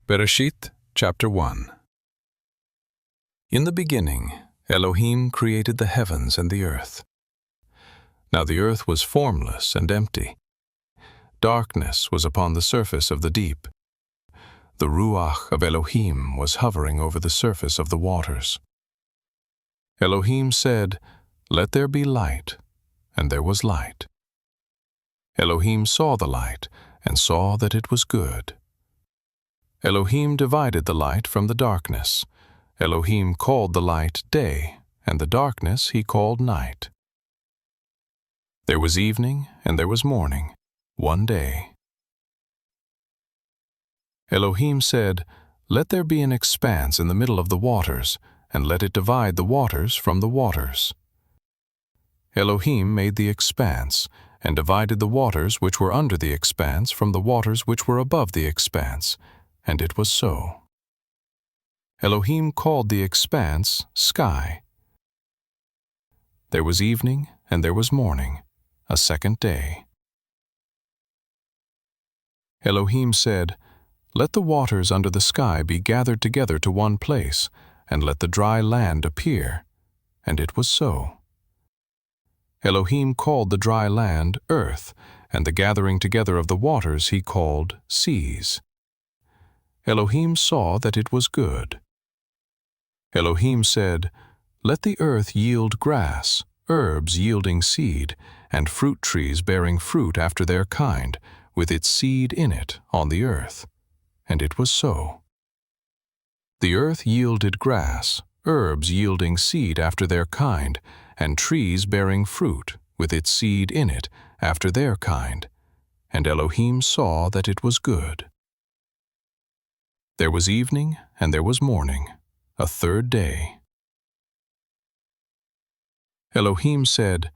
Bereshit, chapter 1. In the beginning, Elohim created the heavens and the earth. Now the earth was formless and empty. Darkness was upon the surface of the deep. The Ruach of Elohim was hovering over the surface of the waters. Elohim said, "Let there be light," and there was light. Elohim saw the light, and saw that it was good. Elohim divided the light from the darkness. Elohim called the light day, and the darkness he called night. There was evening and there was morning, one day. Elohim said, "Let there be an expanse in the middle of the waters, and let it divide the waters from the waters." Elohim made the expanse, and divided the waters which were under the expanse from the waters which were above the expanse, and it was so. Elohim called the expanse sky. There was evening and there was morning, a second day. Elohim said, "Let the waters under the sky be gathered together to one place, and let the dry land appear." And it was so. Elohim called the dry land earth, and the gathering together of the waters he called seas. Elohim saw that it was good. Elohim said, "Let the earth yield grass, herbs yielding seed, and fruit trees bearing fruit after their kind, with its seed in it on the earth." And it was so. The earth yielded grass, herbs yielding seed after their kind, and trees bearing fruit, with its seed in it after their kind. And Elohim saw that it was good. There was evening and there was morning, a third day. Elohim said,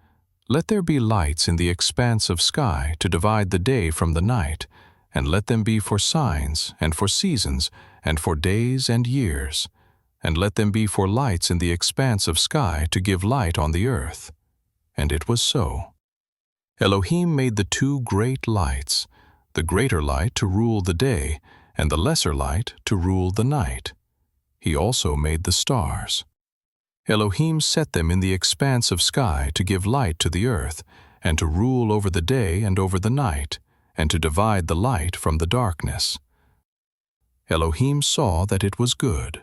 "Let there be lights in the expanse of sky to divide the day from the night, and let them be for signs and for seasons and for days and years, and let them be for lights in the expanse of sky to give light on the earth." And it was so. Elohim made the two great lights, the greater light to rule the day, and the lesser light to rule the night. He also made the stars. Elohim set them in the expanse of sky to give light to the earth, and to rule over the day and over the night, and to divide the light from the darkness. Elohim saw that it was good.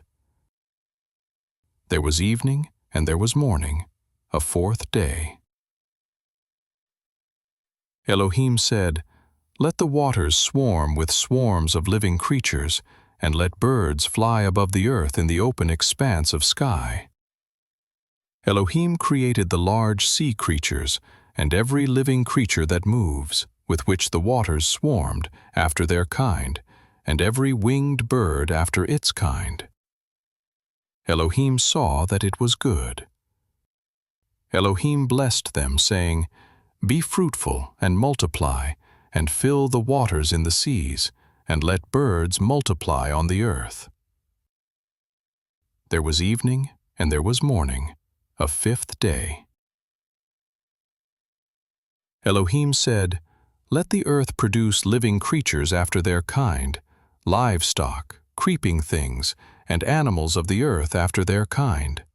There was evening and there was morning, a fourth day. Elohim said, "Let the waters swarm with swarms of living creatures, and let birds fly above the earth in the open expanse of sky." Elohim created the large sea creatures, and every living creature that moves, with which the waters swarmed, after their kind, and every winged bird after its kind. Elohim saw that it was good. Elohim blessed them, saying, "Be fruitful and multiply, and fill the waters in the seas, and let birds multiply on the earth." There was evening and there was morning, a fifth day. Elohim said, "Let the earth produce living creatures after their kind, livestock, creeping things, and animals of the earth after their kind."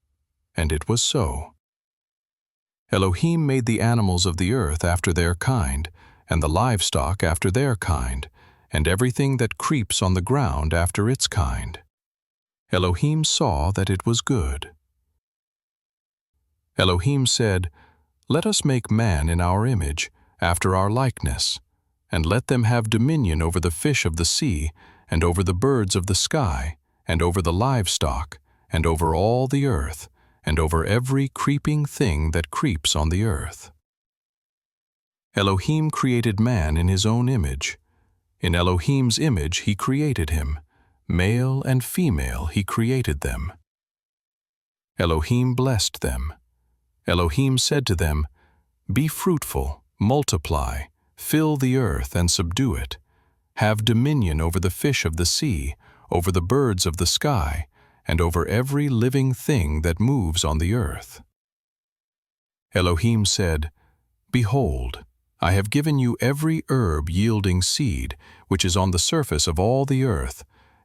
And it was so. Elohim made the animals of the earth after their kind, and the livestock after their kind, and everything that creeps on the ground after its kind. Elohim saw that it was good. Elohim said, "Let us make man in our image, after our likeness, and let them have dominion over the fish of the sea, and over the birds of the sky, and over the livestock, and over all the earth, and over every creeping thing that creeps on the earth." Elohim created man in his own image. In Elohim's image he created him. Male and female he created them. Elohim blessed them. Elohim said to them, "Be fruitful, multiply, fill the earth and subdue it. Have dominion over the fish of the sea, over the birds of the sky, and over every living thing that moves on the earth." Elohim said, "Behold, I have given you every herb yielding seed, which is on the surface of all the earth,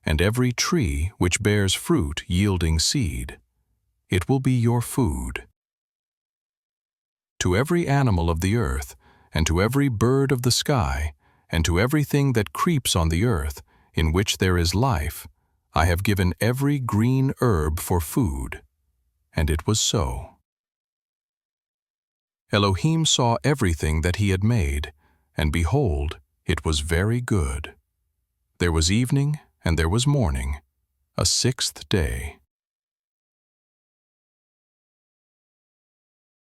and every tree which bears fruit yielding seed. It will be your food. To every animal of the earth, and to every bird of the sky, and to everything that creeps on the earth, in which there is life, I have given every green herb for food. And it was so. Elohim saw everything that he had made, and behold, it was very good. There was evening, and there was morning, a sixth day.